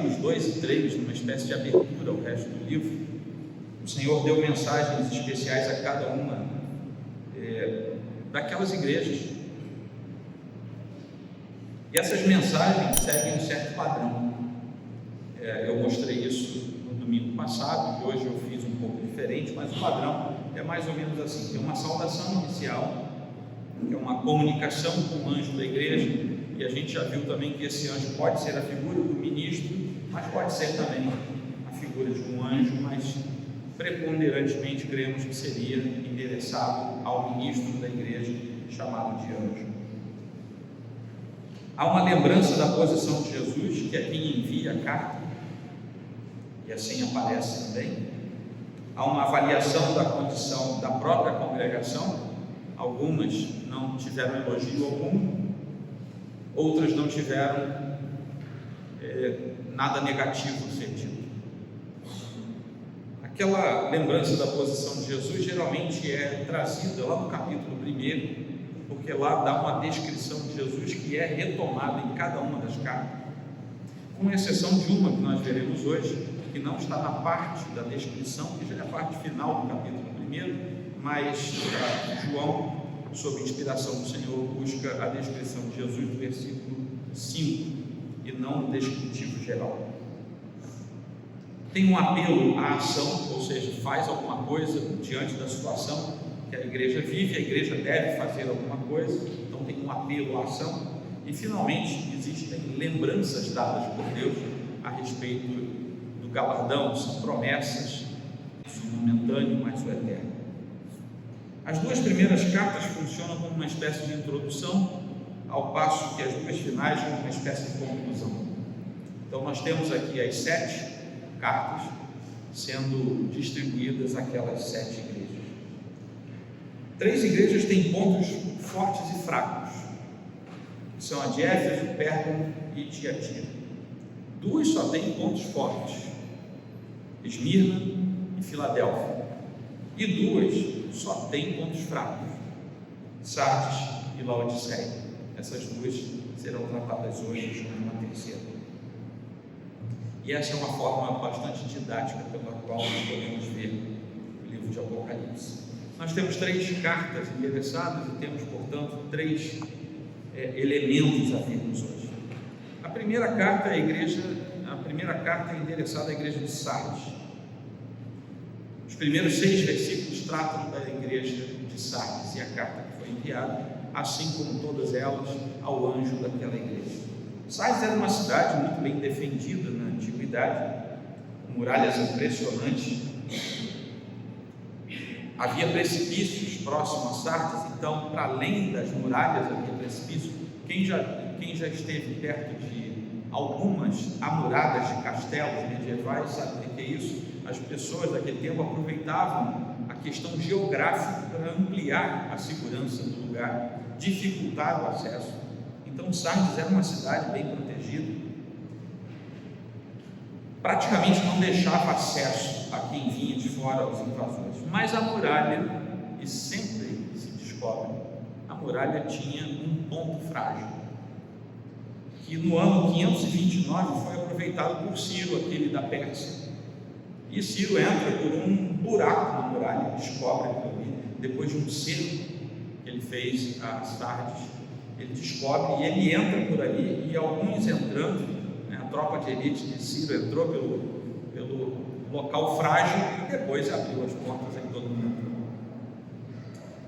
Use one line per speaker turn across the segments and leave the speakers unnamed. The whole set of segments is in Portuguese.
capítulos 2 e 3, numa espécie de abertura ao resto do livro, o Senhor deu mensagens especiais a cada uma daquelas igrejas. E essas mensagens seguem um certo padrão. Eu mostrei isso no domingo passado, e hoje eu fiz um pouco diferente, mas o padrão é mais ou menos assim: tem uma saudação inicial, que é uma comunicação com o anjo da igreja, e a gente já viu também que esse anjo pode ser a figura do ministro, mas pode ser também a figura de um anjo, mas preponderantemente cremos que seria endereçado ao ministro da igreja, chamado de anjo. Há uma lembrança da posição de Jesus, que é quem envia a carta, e assim aparece também. Há uma avaliação da condição da própria congregação. Algumas não tiveram elogio algum, outras não tiveram nada negativo a ser dito. Aquela lembrança da posição de Jesus geralmente é trazida lá no capítulo 1, porque lá dá uma descrição de Jesus que é retomada em cada uma das cartas, com exceção de uma que nós veremos hoje, que não está na parte da descrição, que já é a parte final do capítulo 1, mas João, sob inspiração do Senhor, busca a descrição de Jesus do versículo 5 e não o descritivo geral. Tem um apelo à ação, ou seja, faz alguma coisa diante da situação que a igreja vive, a igreja deve fazer alguma coisa, então tem um apelo à ação. E finalmente existem lembranças dadas por Deus a respeito do galardão, são promessas, isso momentâneo, mas o eterno. As duas primeiras cartas funcionam como uma espécie de introdução, ao passo que as duas finais como uma espécie de conclusão. Então nós temos aqui as 7 cartas sendo distribuídas àquelas 7 igrejas. 3 igrejas têm pontos fortes e fracos, que são a de Éfeso, Pérgamo e Tiatira. 2 só têm pontos fortes, Esmirna e Filadélfia. E 2 só têm pontos fracos, Sardes e Laodiceia. Essas 2 serão tratadas hoje junto com a terceira. E essa é uma forma bastante didática pela qual nós podemos ver o livro de Apocalipse. Nós temos 3 cartas endereçadas e temos, portanto, 3 elementos a vermos hoje. A primeira carta é endereçada à igreja de Sardes. Os primeiros 6 versículos tratam da igreja de Sardes e a carta que foi enviada, assim como todas elas, ao anjo daquela igreja. Sardes era uma cidade muito bem defendida na antiguidade, com muralhas impressionantes. Havia precipícios próximos a Sardes, então, para além das muralhas havia precipícios. Quem já esteve perto de algumas amuradas de castelos medievais sabe o que é isso. As pessoas daquele tempo aproveitavam a questão geográfica para ampliar a segurança do lugar, dificultar o acesso. Então Sardes era uma cidade bem protegida, praticamente não deixava acesso a quem vinha de fora aos invasores. Mas a muralha, e sempre se descobre, a muralha tinha um ponto frágil, que no ano 529 foi aproveitado por Ciro, aquele da Pérsia. E Ciro entra por um buraco na muralha, descobre aquilo ali, depois de um cerco que ele fez a Sardes, ele descobre e ele entra por ali, e alguns entrando, a tropa de elite de Ciro entrou pelo local frágil e depois abriu as portas e todo mundo entrou.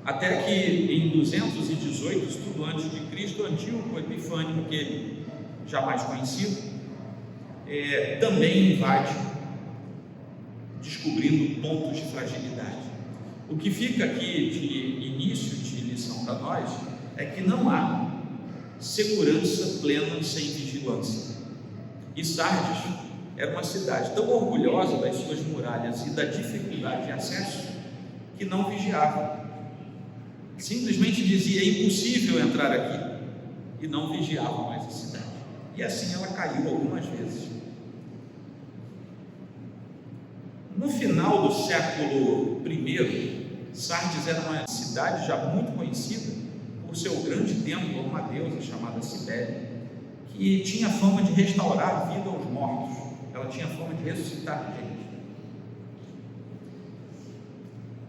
Até que em 218, estudo antes de Cristo, Antíoco Epifânio, que ele jamais conhecido, também invade, descobrindo pontos de fragilidade. O que fica aqui de início de lição para nós é que não há segurança plena sem vigilância. E Sardes era uma cidade tão orgulhosa das suas muralhas e da dificuldade de acesso que não vigiava. Simplesmente dizia: é impossível entrar aqui, e não vigiava mais a cidade. E assim ela caiu algumas vezes. No final do século I, Sardes era uma cidade já muito conhecida por seu grande templo a uma deusa chamada Cibele, que tinha fama de restaurar a vida aos mortos, ela tinha fama de ressuscitar gente.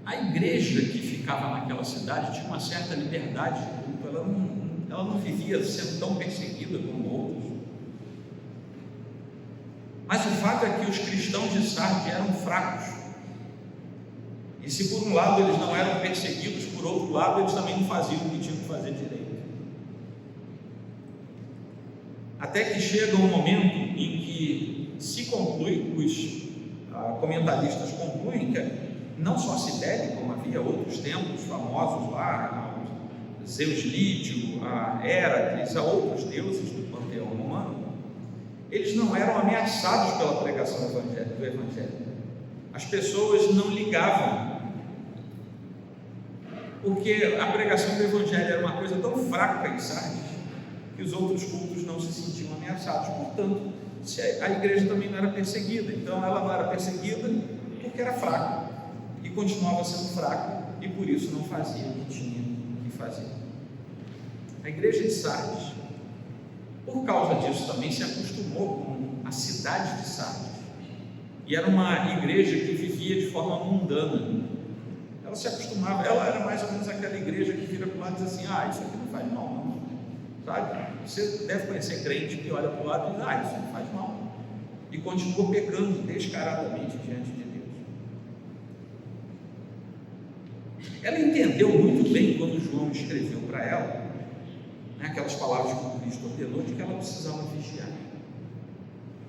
A igreja que ficava naquela cidade tinha uma certa liberdade de culto, ela não vivia sendo tão perseguida como outros. Mas o fato é que os cristãos de Sardes eram fracos, e se por um lado eles não eram perseguidos, por outro lado eles também não faziam o que tinham que fazer direito. Até que chega um momento em que se conclui, os comentaristas concluem que não só Cibele, como havia outros templos famosos lá, Zeus Lídio, a Hérates, a outros deuses do panteão romano, eles não eram ameaçados pela pregação do Evangelho. As pessoas não ligavam, porque a pregação do Evangelho era uma coisa tão fraca em Sardes, que os outros cultos não se sentiam ameaçados. Portanto, a igreja também não era perseguida. Então ela não era perseguida porque era fraca, e continuava sendo fraca, e por isso não fazia o que tinha que fazer. A igreja de Sardes, por causa disso, também se acostumou com a cidade de Sardes, e era uma igreja que vivia de forma mundana. Ela se acostumava, ela era mais ou menos aquela igreja que vira para o lado e diz assim: isso aqui não faz mal não, sabe? Você deve conhecer crente que olha para o lado e diz: isso não faz mal, e continua pecando descaradamente diante de Deus. Ela entendeu muito bem quando João escreveu para ela, aquelas palavras que o Cristo ordenou, de que ela precisava vigiar.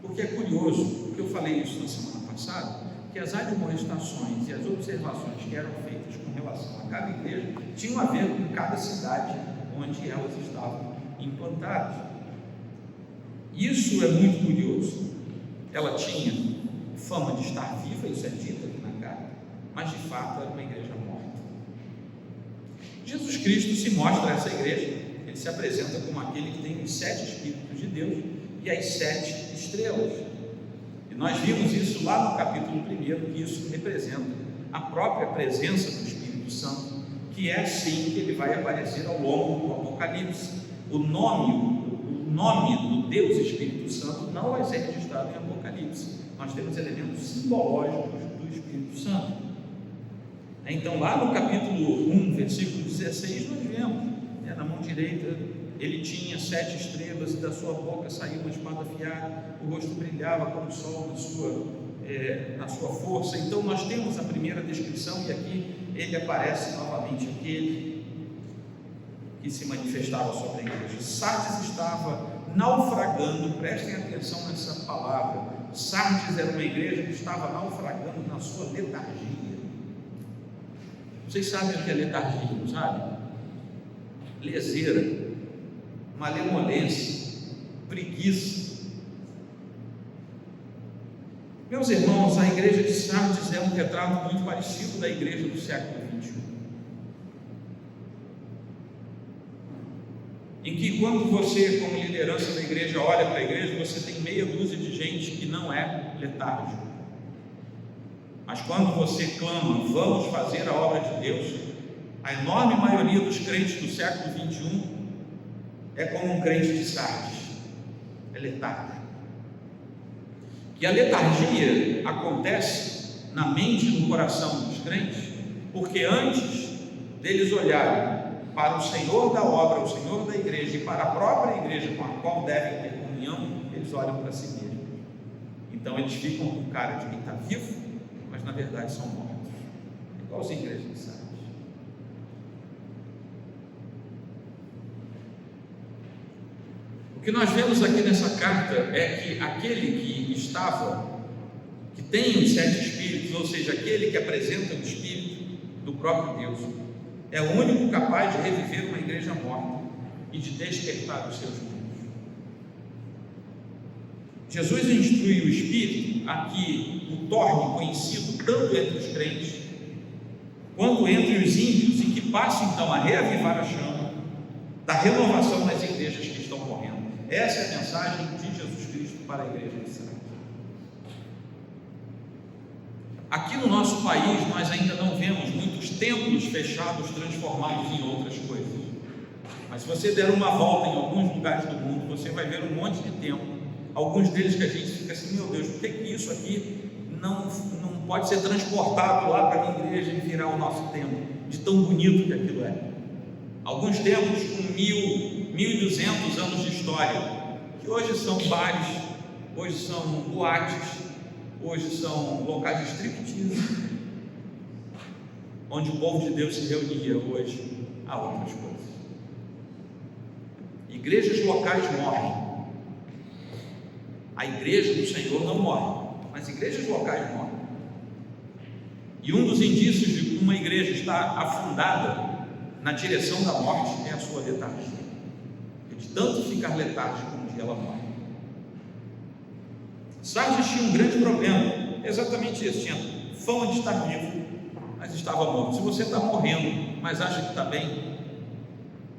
Porque é curioso, porque eu falei isso na semana passada, que as admoestações e as observações que eram feitas com relação a cada igreja tinham a ver com cada cidade onde elas estavam implantadas. Isso é muito curioso. Ela tinha fama de estar viva, isso é dito aqui na carta, mas de fato era uma igreja morta. Jesus Cristo se mostra a essa igreja, ele se apresenta como aquele que tem os 7 Espíritos de Deus e as 7 estrelas. E nós vimos isso lá no capítulo 1, que isso representa a própria presença do Espírito Santo, que é assim que ele vai aparecer ao longo do Apocalipse. O nome do Deus Espírito Santo não vai ser registrado em Apocalipse. Nós temos elementos simbólicos do Espírito Santo. Então, lá no capítulo 1, versículo 16, nós vemos, na mão direita ele tinha 7 estrelas, e da sua boca saía uma espada afiada, o rosto brilhava como o sol na sua força. Então nós temos a primeira descrição, e aqui ele aparece novamente, aquele que se manifestava sobre a igreja. Sardes estava naufragando, prestem atenção nessa palavra. Sardes era uma igreja que estava naufragando na sua letargia. Vocês sabem o que é letargia, não sabem? Leseira, malemolência, preguiça. Meus irmãos, a igreja de Sardes é um retrato muito parecido da igreja do século XXI, em que quando você, como liderança da igreja, olha para a igreja, você tem meia dúzia de gente que não é letárgico, mas quando você clama: vamos fazer a obra de Deus, a enorme maioria dos crentes do século XXI é como um crente de Sardes, é letárgico. E a letargia acontece na mente e no coração dos crentes, porque antes deles olharem para o Senhor da obra, o Senhor da igreja, e para a própria igreja com a qual devem ter comunhão, eles olham para si mesmos. Então eles ficam com cara de quem está vivo, mas na verdade são mortos, igual as igrejas de Sardes. O que nós vemos aqui nessa carta é que aquele que tem os 7 Espíritos, ou seja, aquele que apresenta o Espírito do próprio Deus, é o único capaz de reviver uma igreja morta e de despertar os seus membros. Jesus instrui o Espírito a que o torne conhecido tanto entre os crentes quanto entre os ímpios, e que passe então a reavivar a chama da renovação nas igrejas que estão morrendo. Essa é a mensagem de Jesus Cristo para a igreja de Sardes. Aqui no nosso país nós ainda não vemos muitos templos fechados transformados em outras coisas, Mas se você der uma volta em alguns lugares do mundo, você vai ver um monte de templo, alguns deles que a gente fica assim, meu Deus, por que isso aqui não pode ser transportado lá para a minha igreja e virar o nosso templo, de tão bonito que aquilo é? Alguns templos com 1.200 anos de história, que hoje são bares, hoje são boates, hoje são locais de striptease, onde o povo de Deus se reunia, hoje há outras coisas. Igrejas locais morrem. A igreja do Senhor não morre, mas igrejas locais morrem. E um dos indícios de que uma igreja está afundada na direção da morte é a sua letargia. E de tanto ficar letárgica, um dia ela morre. Sardes tinha um grande problema, exatamente isso, tinha fama de estar vivo, mas estava morto. Se você está morrendo, mas acha que está bem,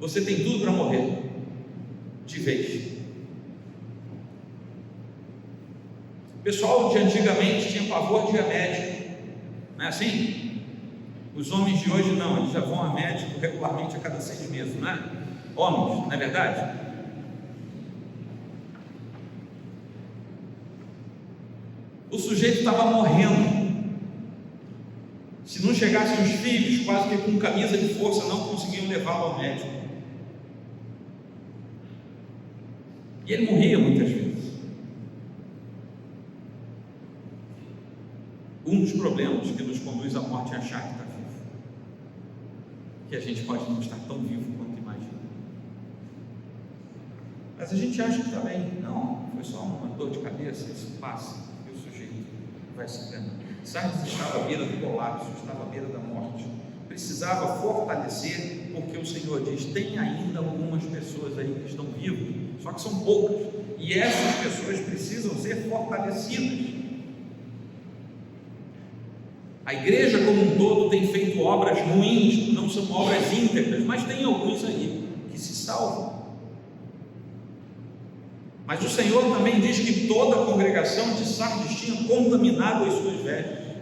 você tem tudo para morrer de vez. O pessoal de antigamente tinha pavor de ir a médico, não é assim? Os homens de hoje não, eles já vão a médico regularmente a cada 6 meses, não é? Homens, não é verdade? O sujeito estava morrendo. Se não chegassem os filhos, quase que com camisa de força, não conseguiam levá-lo ao médico. E ele morria muitas vezes. Um dos problemas que nos conduz à morte é achar que está vivo, que a gente pode não estar tão vivo quanto imagina. Mas a gente acha que está bem. Não, foi só uma dor de cabeça, isso passa e o sujeito vai se enganar. Sardes estava à beira do colapso, estava à beira da morte, precisava fortalecer, porque o Senhor diz: tem ainda algumas pessoas aí que estão vivas, só que são poucas, e essas pessoas precisam ser fortalecidas. A igreja como um todo tem feito obras ruins, não são obras íntegras, mas tem alguns aí que se salvam. Mas o Senhor também diz que toda a congregação de Sardes tinha contaminado as suas vestes,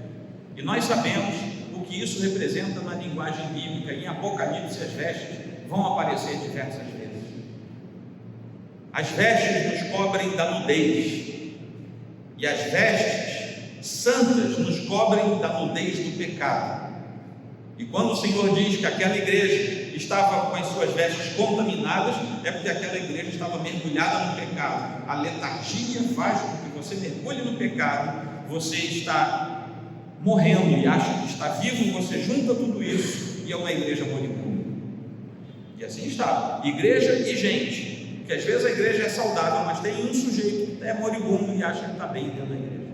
e nós sabemos o que isso representa na linguagem bíblica. Em Apocalipse as vestes vão aparecer diversas vezes. As vestes nos cobrem da nudez, e as vestes santas nos cobrem da nudez do pecado. E quando o Senhor diz que aquela igreja estava com as suas vestes contaminadas, é porque aquela igreja estava mergulhada no pecado. A letargia faz com que você mergulhe no pecado, você está morrendo e acha que está vivo, você junta tudo isso e é uma igreja moribunda. E assim está, igreja e gente, que às vezes a igreja é saudável, mas tem um sujeito que é moribundo e acha que está bem dentro da igreja.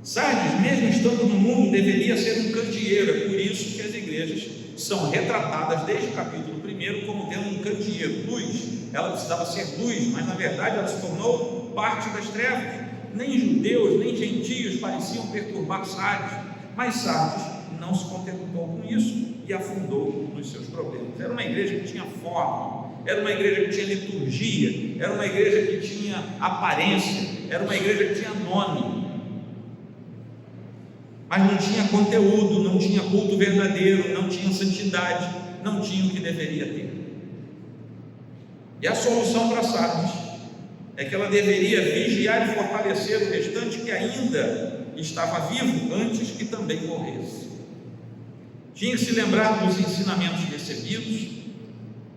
Sardes, mesmo estando no mundo, deveria ser um candeeiro. É por isso que as igrejas são retratadas desde o capítulo 1 como tendo um candeeiro, luz. Ela precisava ser luz, mas na verdade ela se tornou parte das trevas. Nem judeus, nem gentios pareciam perturbar Sardes, mas Sardes não se contentou com isso e afundou nos seus problemas. Era uma igreja que tinha forma, era uma igreja que tinha liturgia, era uma igreja que tinha aparência, era uma igreja que tinha nome, mas não tinha conteúdo, não tinha culto verdadeiro, não tinha santidade, não tinha o que deveria ter. E a solução para Sardes é que ela deveria vigiar e fortalecer o restante que ainda estava vivo antes que também morresse. Tinha que se lembrar dos ensinamentos recebidos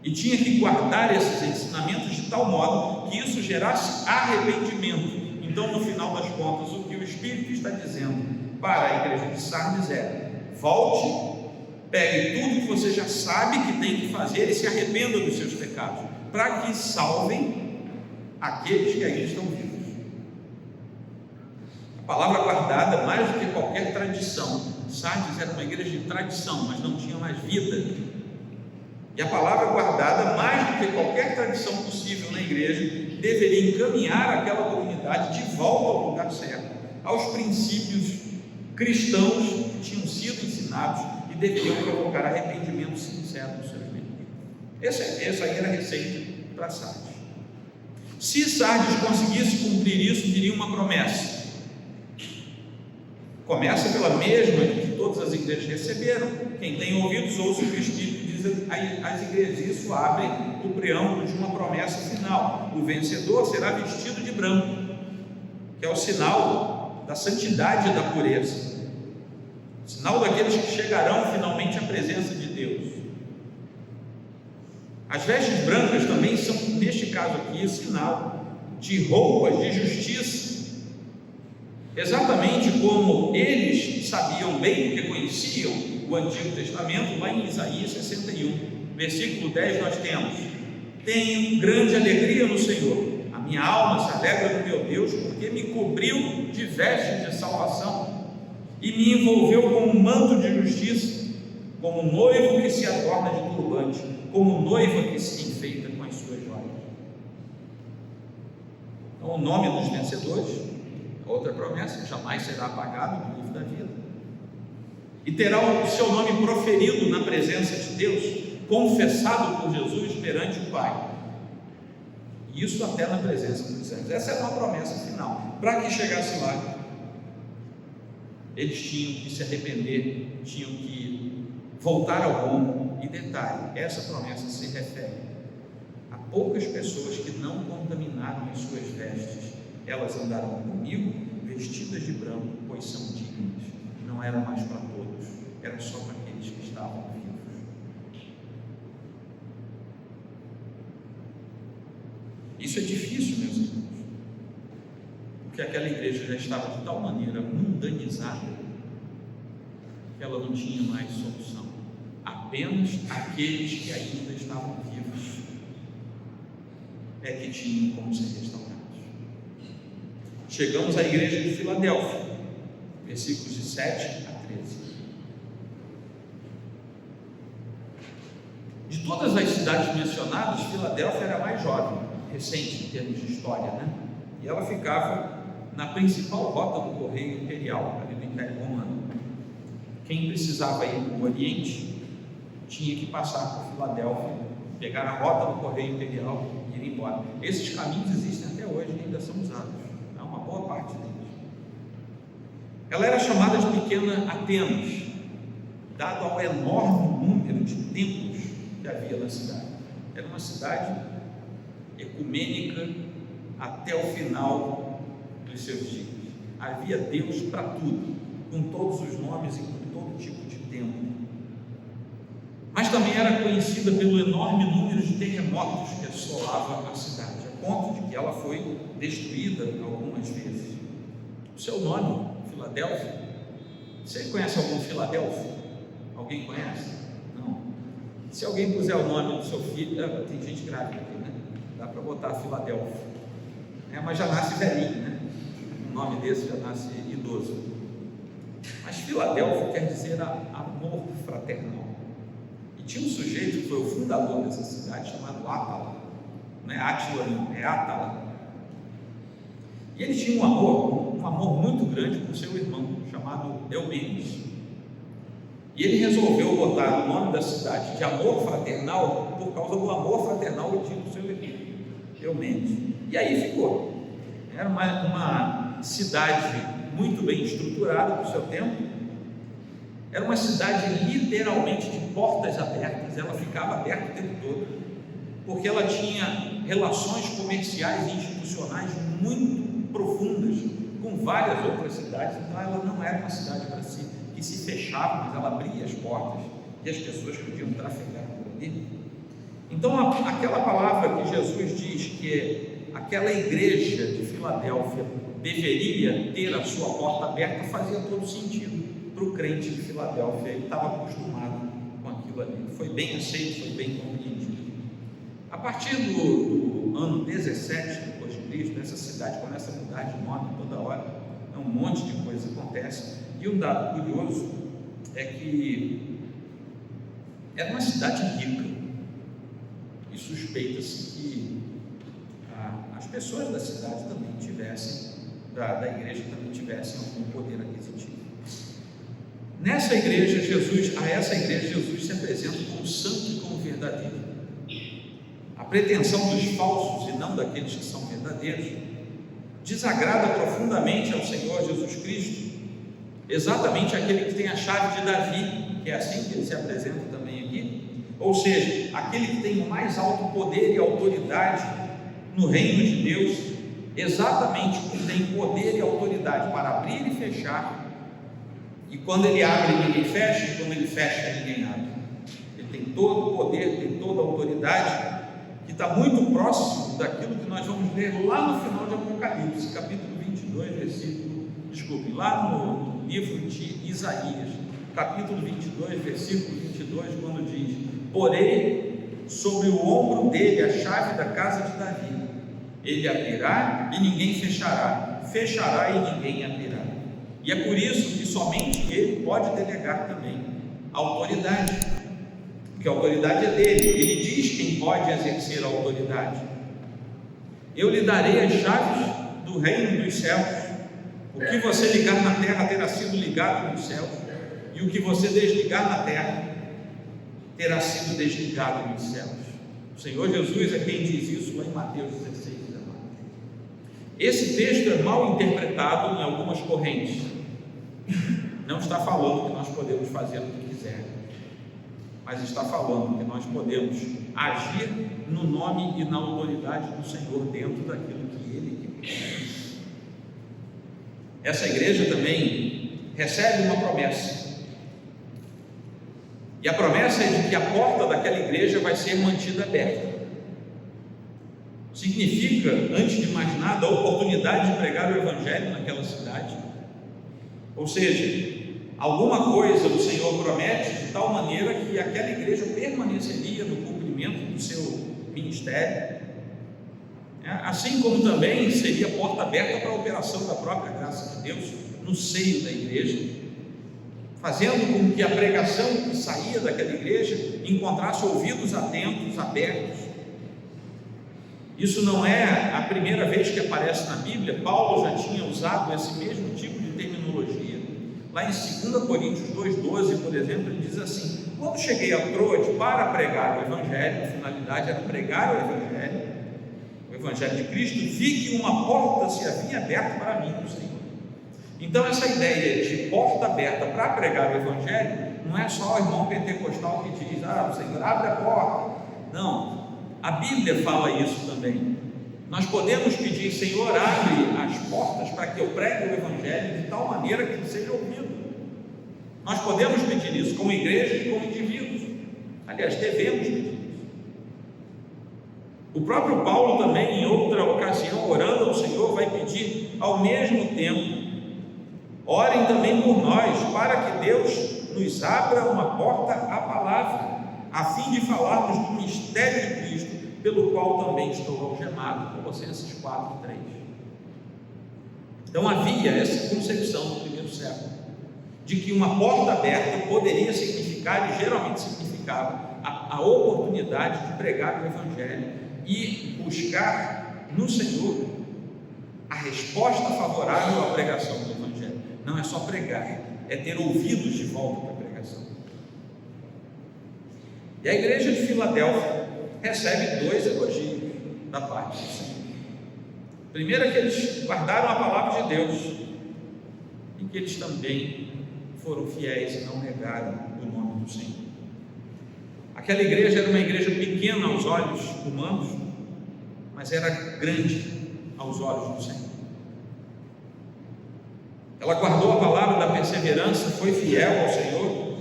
e tinha que guardar esses ensinamentos de tal modo que isso gerasse arrependimento. Então, no final das contas, o que o Espírito está dizendo para a igreja de Sardes é: volte, pegue tudo que você já sabe que tem que fazer e se arrependa dos seus pecados, para que salvem aqueles que ainda estão vivos. A palavra guardada, mais do que qualquer tradição, Sardes era uma igreja de tradição, mas não tinha mais vida. E a palavra guardada, mais do que qualquer tradição possível na igreja, deveria encaminhar aquela comunidade de volta ao lugar certo, aos princípios cristãos que tinham sido ensinados e deveriam provocar arrependimento sincero nos seus membros. Essa aí era a receita para Sardes. Se Sardes conseguisse cumprir isso, viria uma promessa. Começa pela mesma todas as igrejas receberam. Quem tem ouvidos, ouça o que o Espírito diz às igrejas. Isso abre o preâmbulo de uma promessa final: o vencedor será vestido de branco, que é o sinal da santidade e da pureza, sinal daqueles que chegarão finalmente à presença de Deus. As vestes brancas também são, neste caso aqui, sinal de roupas de justiça, exatamente como eles sabiam bem, porque conheciam o Antigo Testamento. Lá em Isaías 61, versículo 10, nós temos: tenho grande alegria no Senhor, a minha alma se alegra no meu Deus, porque me cobriu de vestes de salvação e me envolveu com um manto de justiça, como um noivo que se adorna de turbante, como noiva que se enfeita com as suas joias. Então, o nome dos vencedores, outra promessa, jamais será apagado do livro da vida, e terá o seu nome proferido na presença de Deus, confessado por Jesus perante o Pai, isso até na presença dos santos. Essa é uma promessa final. Para que chegasse lá, eles tinham que se arrepender, tinham que voltar ao rumo. E detalhe, essa promessa se refere a poucas pessoas que não contaminaram as suas vestes. Elas andarão comigo vestidas de branco, pois são dignas. Não era mais para todos, era só para aqueles que estavam vivos. Isso é difícil, meus irmãos, porque aquela igreja já estava de tal maneira mundanizada que ela não tinha mais solução. Apenas aqueles que ainda estavam vivos é que tinham como ser restaurados. Chegamos à igreja de Filadélfia, versículos de 7 a 13. De todas as cidades mencionadas, Filadélfia era a mais jovem, recente em termos de história, né? E ela ficava na principal rota do correio imperial, ali do Império Romano. Quem precisava ir para o Oriente tinha que passar por Filadélfia, pegar a rota do correio imperial e ir embora. Esses caminhos existem até hoje e ainda são usados, é uma boa parte deles. Ela era chamada de Pequena Atenas, dado ao enorme número de templos que havia na cidade. Era uma cidade ecumênica até o final dos seus dias. Havia Deus para tudo, com todos os nomes e com todo tipo de templo. Mas também era conhecida pelo enorme número de terremotos que assolava a cidade, a ponto de que ela foi destruída algumas vezes. O seu nome, Filadélfia, você conhece algum Filadélfia? Alguém conhece? Não. Se alguém puser o nome do seu filho, tem gente grávida aqui, né? Dá para botar Filadélfia, mas já nasce velhinho, né? Um nome desse já nasce idoso. Mas Filadélfia quer dizer amor fraternal. Tinha um sujeito que foi o fundador dessa cidade, chamado Átala, não é Átila, não, é Átala. E ele tinha um amor muito grande com seu irmão, chamado Eumenes. E ele resolveu botar o nome da cidade de Amor Fraternal por causa do amor fraternal que tinha com seu irmão, Eumenes. E aí ficou. Era uma cidade muito bem estruturada para o seu tempo. Era uma cidade literalmente de portas abertas, ela ficava aberta o tempo todo, porque ela tinha relações comerciais e institucionais muito profundas com várias outras cidades. Então ela não era uma cidade que se fechava, mas ela abria as portas e as pessoas podiam trafegar por ali. Então aquela palavra que Jesus diz que aquela igreja de Filadélfia deveria ter a sua porta aberta fazia todo sentido para o crente de Filadélfia. Ele estava acostumado com aquilo ali, foi bem aceito, foi bem compreendido. A partir do ano 17 depois de Cristo, essa cidade começa a mudar de nome toda hora, um monte de coisa acontece. E um dado curioso é que era uma cidade rica, e suspeita-se que as pessoas da cidade também tivessem, da igreja também tivessem algum poder aquisitivo. Nessa igreja, Jesus se apresenta como santo e como verdadeiro. A pretensão dos falsos e não daqueles que são verdadeiros desagrada profundamente ao Senhor Jesus Cristo, exatamente aquele que tem a chave de Davi, que é assim que ele se apresenta também aqui, ou seja, aquele que tem o mais alto poder e autoridade no reino de Deus, exatamente o que tem poder e autoridade para abrir e fechar, e quando ele abre ninguém fecha, e quando ele fecha ninguém abre. Ele tem todo o poder, tem toda a autoridade, que está muito próximo daquilo que nós vamos ler lá no final de Apocalipse, capítulo 22, lá no livro de Isaías, capítulo 22, versículo 22, quando diz: porém, sobre o ombro dele a chave da casa de Davi, ele abrirá e ninguém fechará, fechará e ninguém abrirá. E é por isso que somente ele pode delegar também a autoridade, porque a autoridade é dele, ele diz quem pode exercer a autoridade. Eu lhe darei as chaves do reino dos céus. O que você ligar na terra terá sido ligado nos céus, e o que você desligar na terra terá sido desligado nos céus. O Senhor Jesus é quem diz isso lá em Mateus 16, 19. Esse texto é mal interpretado em algumas correntes. Não está falando que nós podemos fazer o que quiser, mas está falando que nós podemos agir no nome e na autoridade do Senhor dentro daquilo que Ele quer. Essa igreja também recebe uma promessa, e a promessa é de que a porta daquela igreja vai ser mantida aberta. Significa, antes de mais nada, a oportunidade de pregar o Evangelho naquela cidade. Ou seja, alguma coisa o Senhor promete de tal maneira que aquela igreja permaneceria no cumprimento do seu ministério, assim como também seria porta aberta para a operação da própria graça de Deus no seio da igreja, fazendo com que a pregação que saía daquela igreja encontrasse ouvidos atentos, abertos. Isso não é a primeira vez que aparece na Bíblia. Paulo já tinha usado esse mesmo tipo de terminologia. Lá em 2 Coríntios 2,12, por exemplo, ele diz assim: quando cheguei a Troade para pregar o Evangelho, a finalidade era pregar o Evangelho de Cristo, vi que uma porta se havia aberto para mim no Senhor. Então essa ideia de porta aberta para pregar o Evangelho não é só o irmão pentecostal que diz: o Senhor abre a porta. Não, a Bíblia fala isso também. Nós podemos pedir: Senhor, abre as portas para que eu pregue o Evangelho de tal maneira que ele seja ouvido. Nós podemos pedir isso como igreja e como indivíduos. Aliás, devemos pedir isso. O próprio Paulo também, em outra ocasião, orando ao Senhor, vai pedir ao mesmo tempo: orem também por nós, para que Deus nos abra uma porta à palavra, a fim de falarmos do mistério de Cristo, pelo qual também estou algemado. Colossenses 4:3. Então havia essa concepção no primeiro século, de que uma porta aberta poderia significar, e geralmente significava, a oportunidade de pregar o Evangelho e buscar no Senhor a resposta favorável à pregação do Evangelho. Não é só pregar, é ter ouvidos de volta para a pregação. E a igreja de Filadélfia recebe 2 elogios da parte do Senhor. Primeiro é que eles guardaram a palavra de Deus, e que eles também foram fiéis e não negaram o nome do Senhor. Aquela igreja era uma igreja pequena aos olhos humanos, mas era grande aos olhos do Senhor. Ela guardou a palavra da perseverança, foi fiel ao Senhor,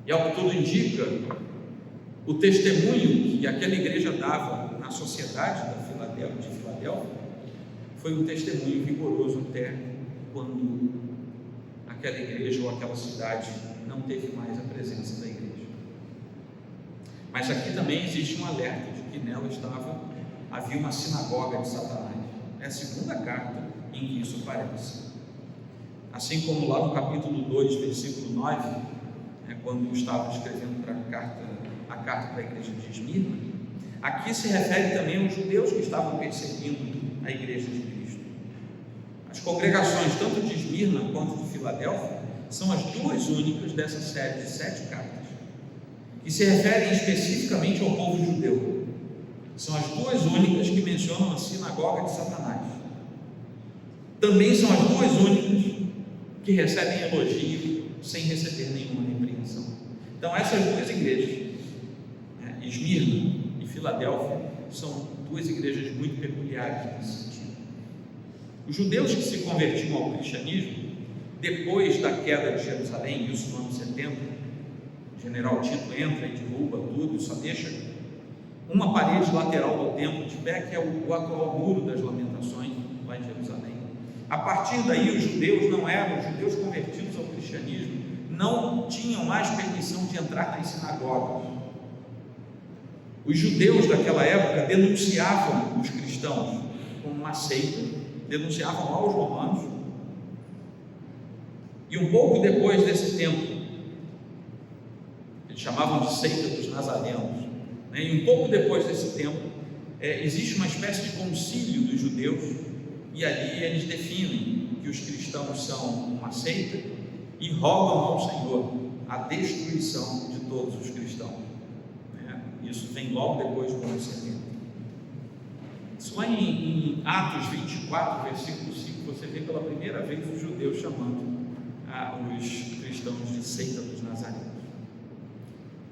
e ao que tudo indica, o testemunho que aquela igreja dava na sociedade de Filadélfia foi um testemunho vigoroso até quando aquela igreja ou aquela cidade não teve mais a presença da igreja. Mas aqui também existe um alerta de que nela havia uma sinagoga de Satanás. É a segunda carta em que isso aparece. Assim como lá no capítulo 2, versículo 9, quando estava escrevendo a carta para a igreja de Esmirna, aqui se refere também aos judeus que estavam perseguindo a igreja de Cristo. As congregações, tanto de Esmirna quanto de Filadélfia, são as duas únicas dessa série de 7 cartas, que se referem especificamente ao povo judeu. São as duas únicas que mencionam a sinagoga de Satanás. também são as duas únicas que recebem elogio sem receber nenhuma repreensão. Então essas duas igrejas, Esmirna e Filadélfia, são duas igrejas muito peculiares nesse sentido. Os judeus que se convertiam ao cristianismo depois da queda de Jerusalém, isso no ano 70, o general Tito entra e derruba tudo e só deixa uma parede lateral do templo de pé, que é o atual muro das lamentações lá em Jerusalém. A partir daí os judeus convertidos ao cristianismo não tinham mais permissão de entrar nas sinagogas. Os judeus daquela época denunciavam os cristãos como uma seita, denunciavam aos romanos, e um pouco depois desse tempo, eles chamavam de seita dos nazarenos, e um pouco depois desse tempo, existe uma espécie de concílio dos judeus, e ali eles definem que os cristãos são uma seita e rogam ao Senhor a destruição de todos os cristãos. Isso vem logo depois do ano 70. Isso lá em Atos 24, versículo 5, você vê pela primeira vez os judeus chamando os cristãos de seita dos nazarenos.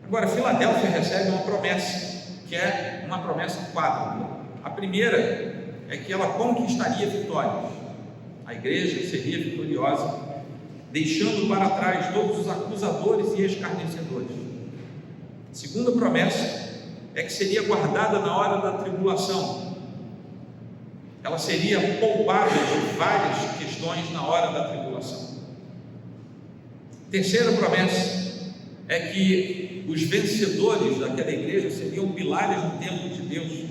Agora, Filadélfia recebe uma promessa, que é uma promessa quádrupla. A primeira é que ela conquistaria vitórias. A igreja seria vitoriosa, deixando para trás todos os acusadores e escarnecedores. A segunda promessa é que seria guardada na hora da tribulação. Ela seria poupada de várias questões na hora da tribulação. A terceira promessa é que os vencedores daquela igreja seriam pilares no templo de Deus.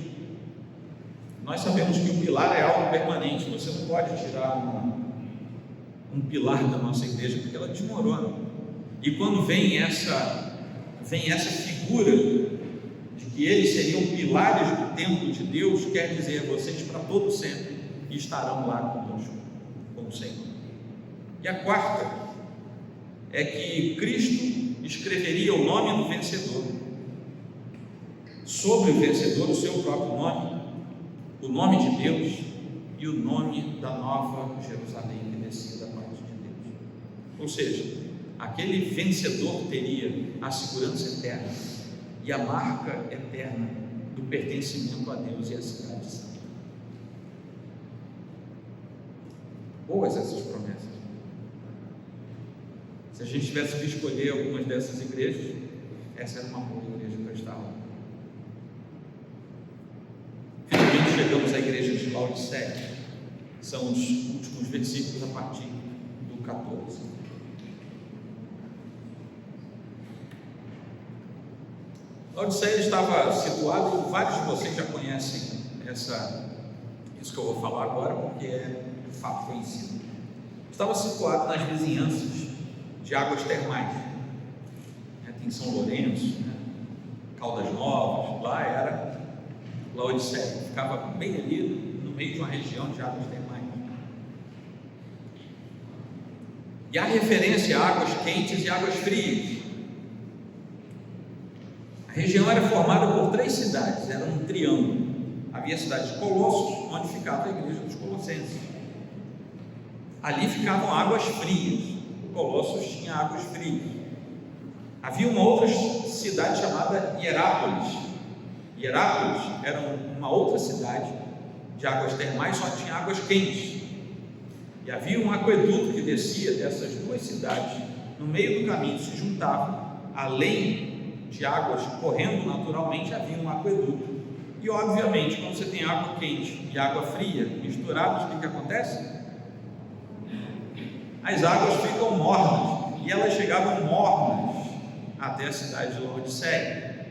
Nós sabemos que o pilar é algo permanente. Você não pode tirar um pilar da nossa igreja, porque ela desmorona. E quando vem essa figura de que eles seriam pilares do templo de Deus, quer dizer, vocês para todo sempre estarão lá conosco, como Senhor. E a quarta é que Cristo escreveria o nome do vencedor, sobre o vencedor o seu próprio nome, o nome de Deus e o nome da nova Jerusalém que descia da parte de Deus. Ou seja, aquele vencedor teria a segurança eterna e a marca eterna do pertencimento a Deus e à cidade santa. Boas essas promessas. Se a gente tivesse que escolher algumas dessas igrejas, essa era uma boa igreja para estar lá. Finalmente chegamos à igreja de Laodiceia. São os últimos versículos a partir do 14. Laodiceia estava situado, vários de vocês já conhecem isso que eu vou falar agora, porque é de fato conhecido. Estava situado nas vizinhanças de águas termais, tem São Lourenço, Caldas Novas, lá era Laodiceia, ficava bem ali no meio de uma região de águas termais. E há referência a águas quentes e águas frias. A região era formada por 3 cidades, era um triângulo. Havia a cidade de Colossos, onde ficava a igreja dos Colossenses. Ali ficavam águas frias. Colossos tinha águas frias. Havia uma outra cidade chamada Hierápolis. Hierápolis era uma outra cidade de águas termais, só tinha águas quentes. E havia um aqueduto que descia dessas 2 cidades, no meio do caminho se juntavam, além de águas correndo naturalmente, havia um aqueduto. E obviamente, quando você tem água quente e água fria misturadas, o que acontece? As águas ficam mornas, e elas chegavam mornas até a cidade de Laodiceia.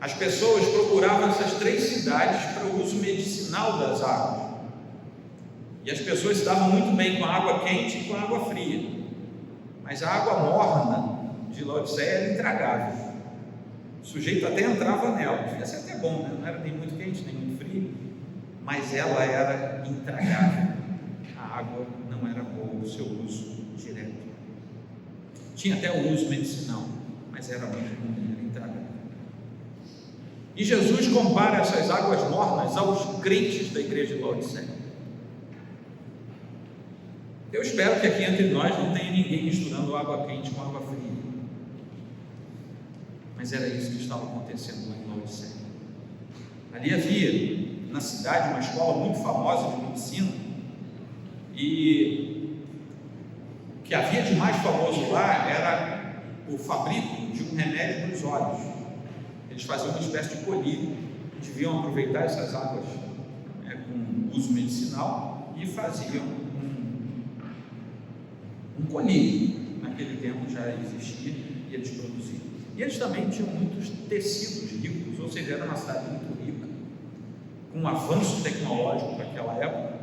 As pessoas procuravam essas 3 cidades para o uso medicinal das águas, e as pessoas se davam muito bem com a água quente e com a água fria, mas a água morna de Laodiceia era intragável. O sujeito até entrava nela, devia ser até bom, não era nem muito quente nem muito frio, mas ela era intragável. A água não era boa o seu uso direto. Tinha até o uso medicinal, mas era muito ruim, era intragável. E Jesus compara essas águas mornas aos crentes da igreja de Laodiceia. Eu espero que aqui entre nós não tenha ninguém misturando água quente com água fria, mas era isso que estava acontecendo lá em Laodiceia. Ali havia na cidade uma escola muito famosa de medicina, e o que havia de mais famoso lá era o fabrico de um remédio para os olhos. Eles faziam uma espécie de colírio, deviam aproveitar essas águas com uso medicinal e faziam um colírio. Naquele tempo já existia e eles produziam. E eles também tinham muitos tecidos ricos, ou seja, era uma cidade muito rica, com um avanço tecnológico naquela época,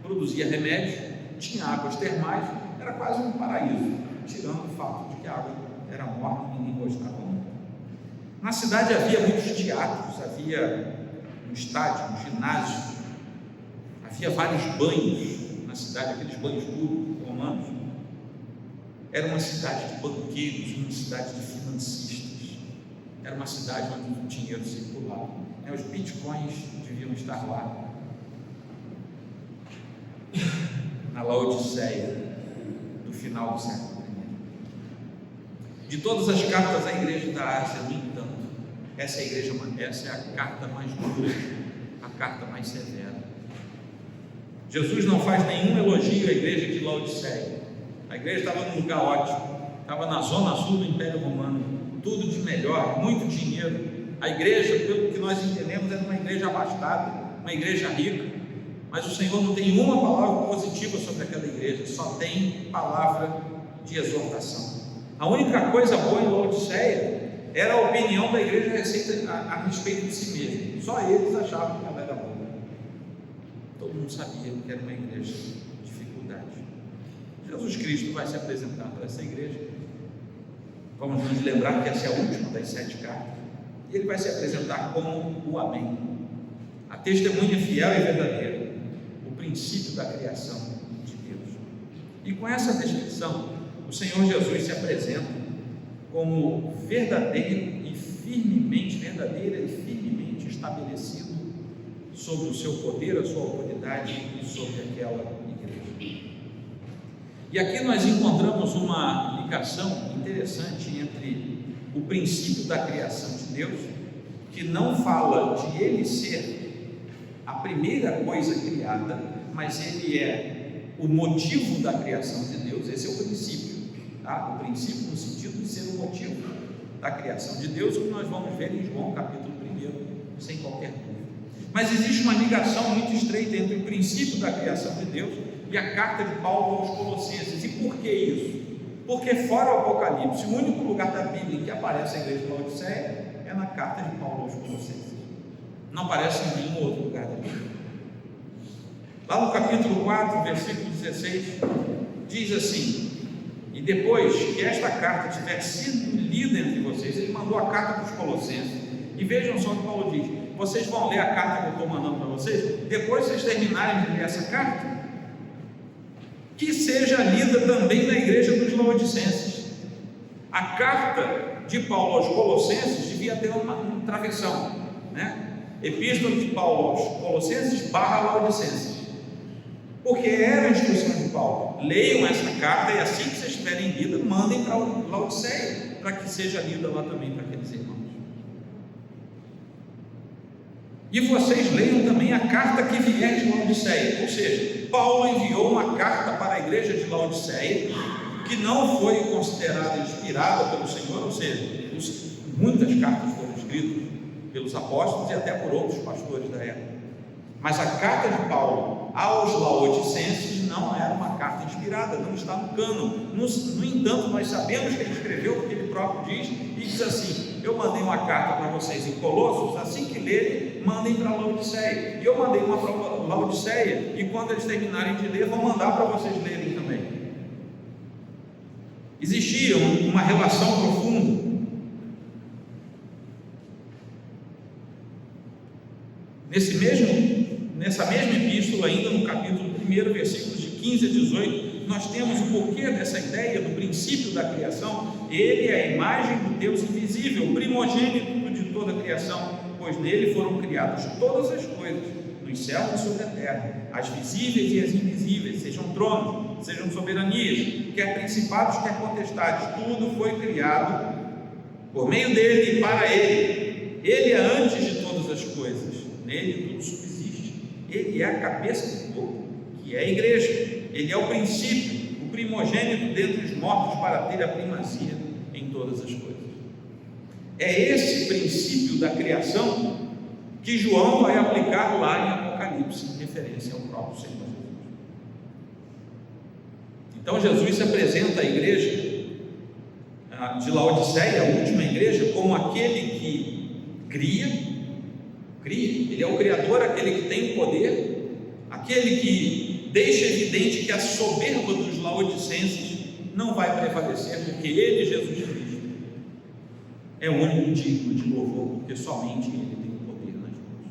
produzia remédios, tinha águas termais, era quase um paraíso, tirando o fato de que a água era morna e ninguém gostava muito. Na cidade havia muitos teatros, havia um estádio, um ginásio, havia vários banhos na cidade, aqueles banhos públicos romanos. Era uma cidade de banqueiros, uma cidade de financistas, era uma cidade onde o dinheiro circulava. Os bitcoins deviam estar lá, na Laodiceia do final do século I. De todas as cartas à igreja da Ásia, no entanto, essa é a carta mais dura, a carta mais severa. Jesus não faz nenhum elogio à igreja de Laodiceia. A igreja estava num lugar ótimo, estava na zona sul do Império Romano, tudo de melhor, muito dinheiro. A igreja, pelo que nós entendemos, era uma igreja abastada, uma igreja rica, mas o Senhor não tem uma palavra positiva sobre aquela igreja, só tem palavra de exortação. A única coisa boa em Laodiceia era a opinião da igreja a respeito de si mesma. Só eles achavam que ela era boa. Todo mundo sabia que era uma igreja de dificuldade. Jesus Cristo vai se apresentar para essa igreja. Vamos nos lembrar que essa é a última das 7 cartas. E ele vai se apresentar como o Amém, a testemunha fiel e verdadeira, o princípio da criação de Deus. E com essa descrição, o Senhor Jesus se apresenta como verdadeiro e firmemente estabelecido sobre o seu poder, a sua autoridade e sobre aquela igreja. E aqui nós encontramos uma ligação interessante entre o princípio da criação de Deus, que não fala de ele ser a primeira coisa criada, mas ele é o motivo da criação de Deus. Esse é o princípio, tá? O princípio no sentido de ser o motivo da criação de Deus, o que nós vamos ver em João capítulo 1, sem qualquer dúvida. Mas existe uma ligação muito estreita entre o princípio da criação de Deus e a carta de Paulo aos Colossenses. E por que isso? Porque fora o Apocalipse, o único lugar da Bíblia em que aparece a igreja de Laodiceia é na carta de Paulo aos Colossenses. Não aparece em nenhum outro lugar da Bíblia. Lá no capítulo 4, versículo 16, diz assim: e depois que esta carta tiver sido lida entre vocês, ele mandou a carta para os Colossenses. E vejam só o que Paulo diz: vocês vão ler a carta que eu estou mandando para vocês, depois que vocês terminarem de ler essa carta, que seja lida também na igreja dos Laodicenses. A carta de Paulo aos Colossenses devia ter uma travessão, né? Epístola de Paulo aos Colossenses / Laodicenses, porque era a instrução de Paulo: leiam essa carta e assim que vocês tiverem lida, mandem para Laodiceia, para que seja lida lá também para aqueles irmãos. E vocês leiam também a carta que vier de Laodiceia. Ou seja, Paulo enviou uma carta para a igreja de Laodiceia, que não foi considerada inspirada pelo Senhor, ou seja, muitas cartas foram escritas pelos apóstolos e até por outros pastores da época. Mas a carta de Paulo aos Laodicenses não era uma carta inspirada, não está no cânon. No entanto, nós sabemos que ele escreveu, porque ele próprio diz, e diz assim: eu mandei uma carta para vocês em Colossos, assim que lerem, mandem para Laodiceia. E eu mandei uma para Laodiceia, e quando eles terminarem de ler, vou mandar para vocês lerem também. Existia uma relação profunda. Nessa mesma epístola, ainda no capítulo 1, versículos de 15 a 18, nós temos o porquê dessa ideia do princípio da criação. Ele é a imagem do Deus invisível, o primogênito de toda a criação, pois nele foram criadas todas as coisas, nos céus e sobre a terra, as visíveis e as invisíveis, sejam tronos, sejam soberanias, quer principados, quer potestades, tudo foi criado por meio dele e para ele. Ele é antes de todas as coisas, nele tudo subsiste. Ele é a cabeça do corpo, que é a igreja. Ele é o princípio, o primogênito dentre os mortos, para ter a primazia em todas as coisas. É esse princípio da criação que João vai aplicar lá em Apocalipse, em referência ao próprio Senhor Jesus. Então Jesus se apresenta à igreja de Laodiceia, a última igreja, como aquele que cria, ele é o Criador, aquele que tem o poder, aquele que deixa evidente que a soberba dos laodicenses não vai prevalecer, porque ele, Jesus Cristo, é o único digno de louvor, porque somente ele tem o poder nas mãos.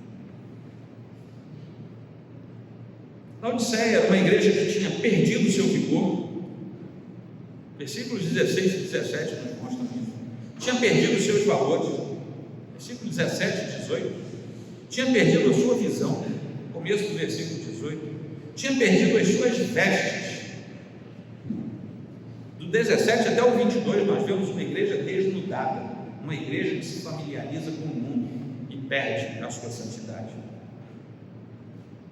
Laodiceia era uma igreja que tinha perdido o seu vigor. Versículos 16 e 17 nos mostram isso. Tinha perdido os seus valores. Versículos 17 e 18. Tinha perdido a sua visão. Começo do versículo 18. Tinha perdido as suas vestes. Do 17 até o 22 nós vemos uma igreja desnudada, uma igreja que se familiariza com o mundo e perde a sua santidade.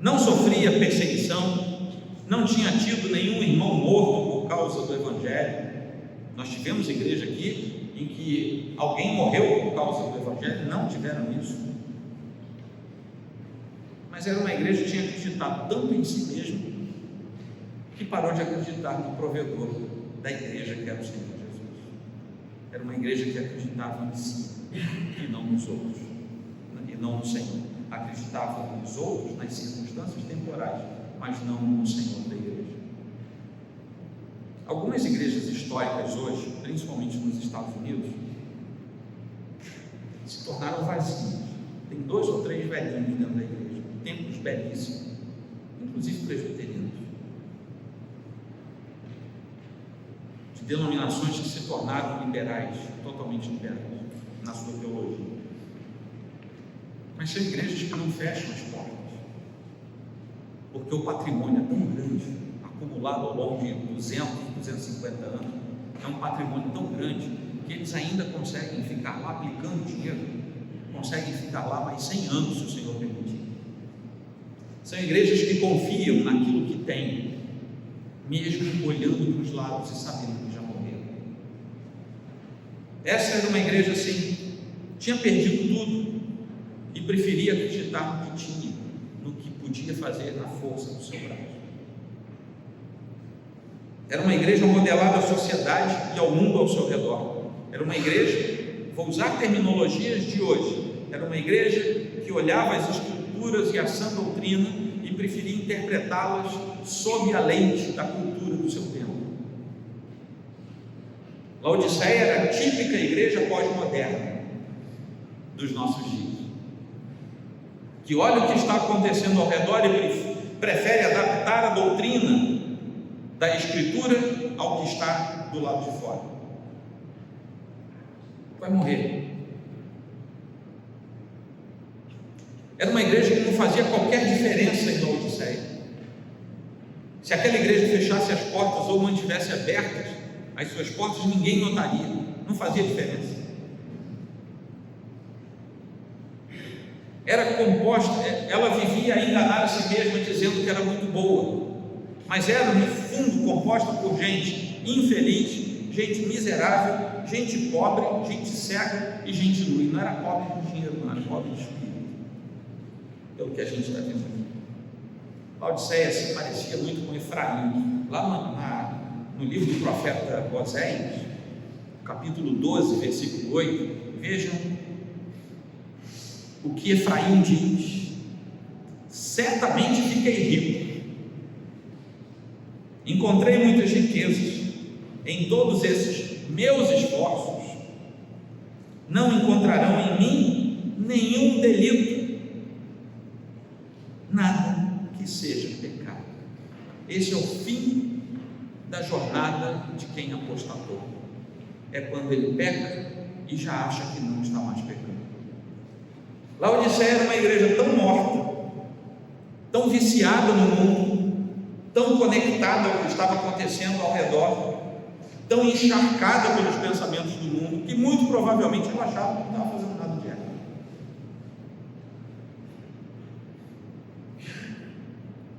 Não sofria perseguição, não tinha tido nenhum irmão morto por causa do Evangelho. Nós tivemos igreja aqui em que alguém morreu por causa do Evangelho, não tiveram isso. Mas era uma igreja que tinha acreditado tanto em si mesmo que parou de acreditar no provedor da igreja, que era o Senhor Jesus. Era uma igreja que acreditava em si e não nos outros, e não no Senhor. Acreditava nos outros, nas circunstâncias temporais, mas não no Senhor da igreja. Algumas igrejas históricas hoje, principalmente nos Estados Unidos, se tornaram vazias. Tem 2 ou 3 velhinhos dentro da igreja, templos belíssimos, inclusive presbiterianos, de denominações que se tornaram liberais, totalmente liberais na sua teologia. Mas são igrejas que não fecham as portas, porque o patrimônio é tão grande, acumulado ao longo de 200, 250 anos, é um patrimônio tão grande que eles ainda conseguem ficar lá aplicando dinheiro, conseguem ficar lá mais 100 anos, se o Senhor permitir. São igrejas que confiam naquilo que têm, mesmo olhando para os lados e sabendo que já morreram. Essa era uma igreja assim, tinha perdido tudo e preferia acreditar no que tinha, no que podia fazer na força do seu braço. Era uma igreja modelada à sociedade e ao mundo ao seu redor. Era uma igreja, vou usar terminologias de hoje, era uma igreja que olhava as escrituras e a sã doutrina e preferia interpretá-las sob a lente da cultura do seu tempo. Laodiceia era a típica igreja pós-moderna dos nossos dias, que olha o que está acontecendo ao redor e prefere adaptar a doutrina da Escritura ao que está do lado de fora. Vai morrer. Era uma igreja que não fazia qualquer diferença em Laodiceia. Se aquela igreja fechasse as portas ou mantivesse abertas as suas portas, ninguém notaria, não fazia diferença. Era composta, ela vivia a enganar a si mesma dizendo que era muito boa, mas era no fundo composta por gente infeliz, gente miserável, gente pobre, gente cega e gente nua. E não era pobre de dinheiro, não era pobre de espírito, pelo que a gente está vendo aqui. Laodiceia se parecia muito com Efraim. Lá no livro do profeta Oséias, capítulo 12, versículo 8, vejam o que Efraim diz: certamente fiquei rico, encontrei muitas riquezas, em todos esses meus esforços não encontrarão em mim nenhum delito, nada que seja pecado. Esse é o fim da jornada de quem apostatou, é quando ele peca e já acha que não está mais pecando. Laodiceia era uma igreja tão morta, tão viciada no mundo, tão conectada ao que estava acontecendo ao redor, tão encharcada pelos pensamentos do mundo, que muito provavelmente ela achava que não estava fazendo nada de errado.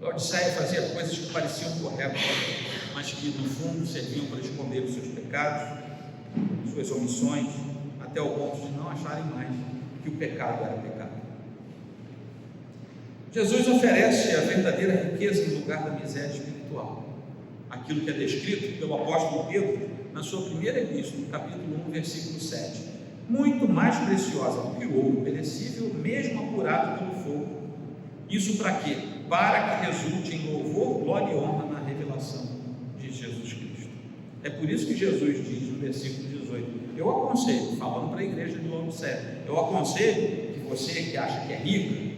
Laodiceia fazia coisas que pareciam corretas, mas que no fundo serviam para esconder os seus pecados, suas omissões, até o ponto de não acharem mais que o pecado era pecado. Jesus oferece a verdadeira riqueza em lugar da miséria espiritual, aquilo que é descrito pelo apóstolo Pedro na sua primeira epístola, no capítulo 1, versículo 7, muito mais preciosa do que o ouro perecível, mesmo apurado pelo fogo. Isso para quê? Para que resulte em louvor, glória e honra na revelação de Jesus Cristo. É por isso que Jesus diz no versículo 18: eu aconselho, falando para a igreja de Laodiceia, eu aconselho que você que acha que é rico,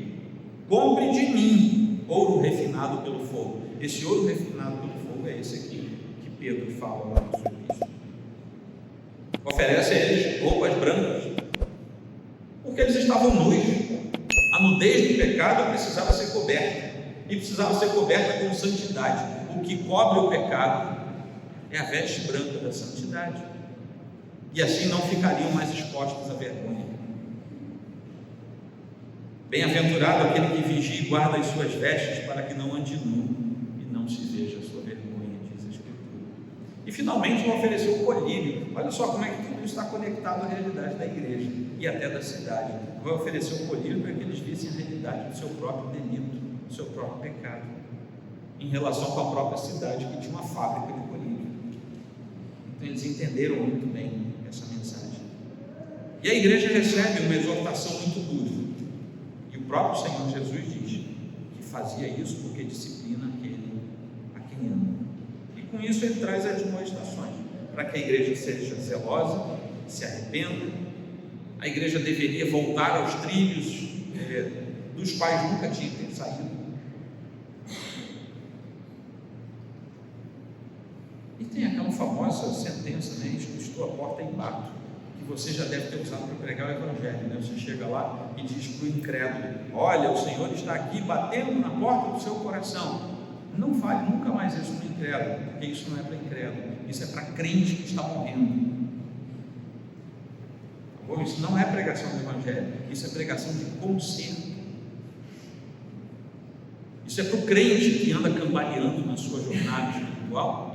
compre de mim ouro refinado pelo fogo. Esse ouro refinado pelo fogo é esse aqui que Pedro fala lá na sua epístola. Oferece a eles roupas brancas, porque eles estavam nus. A nudez do pecado precisava ser coberta, e precisava ser coberta com santidade. O que cobre o pecado é a veste branca da santidade, e assim não ficariam mais expostos à vergonha. Bem-aventurado aquele que vigia e guarda as suas vestes, para que não ande nu e não se veja a sua vergonha, diz a Escritura. E finalmente vai oferecer o colírio. Olha só como é que tudo isso está conectado à realidade da igreja e até da cidade. Vai oferecer o colírio para que eles vissem a realidade do seu próprio delito, do seu próprio pecado, em relação com a própria cidade, que tinha uma fábrica de colírio. Então eles entenderam muito bem essa mensagem. E a igreja recebe uma exortação muito dura. O próprio Senhor Jesus diz que fazia isso porque disciplina aquele a quem ama. E com isso ele traz as admoestações para que a igreja seja zelosa, se arrependa. A igreja deveria voltar aos trilhos dos quais nunca tinha saído. E tem aquela famosa sentença, né? Estou à porta e bato, que você já deve ter usado para pregar o Evangelho, né? Você chega lá e diz para o incrédulo: olha, o Senhor está aqui batendo na porta do seu coração. Não fale nunca mais isso para o incrédulo, porque isso não é para incrédulo, isso é para crente que está morrendo. Tá bom? Isso não é pregação do Evangelho, isso é pregação de conserto. Isso é para o crente que anda cambaleando na sua jornada espiritual.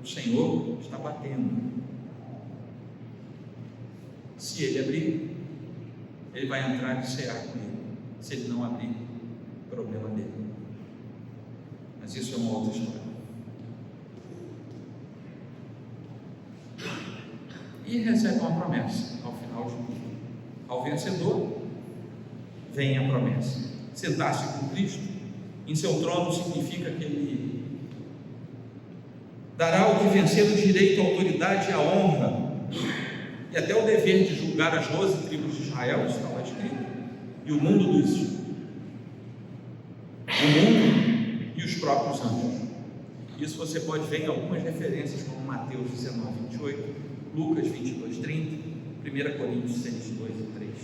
O Senhor está batendo. Se ele abrir, ele vai entrar e cear com ele. Se ele não abrir, problema dele. Mas isso é uma outra história. E recebe uma promessa ao final de tudo. Ao vencedor, vem a promessa. Sentar-se com Cristo em seu trono significa que ele dará ao que vencer o direito, a autoridade e a honra, e até o dever de julgar as 12 tribos de Israel, está lá escrito, e o mundo e os próprios anjos. Isso você pode ver em algumas referências, como Mateus 19, 28, Lucas 22, 30, 1 Coríntios 6, 2 e 3.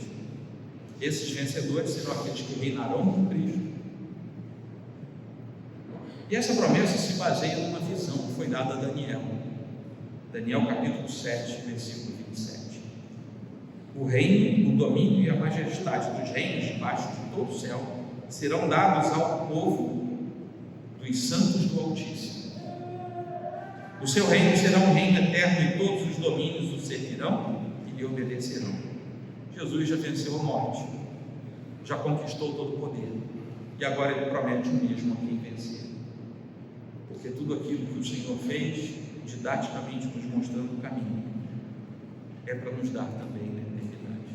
Esses vencedores serão aqueles que reinarão com Cristo. E essa promessa se baseia numa visão que foi dada a Daniel. Daniel capítulo 7, versículo 27. O reino, o domínio e a majestade dos reinos debaixo de todo o céu serão dados ao povo dos santos do Altíssimo. O seu reino será um reino eterno e todos os domínios o servirão e lhe obedecerão. Jesus já venceu a morte, já conquistou todo o poder, e agora ele promete o mesmo a quem vencer. Porque tudo aquilo que o Senhor fez, didaticamente nos mostrando o caminho, é para nos dar também na eternidade.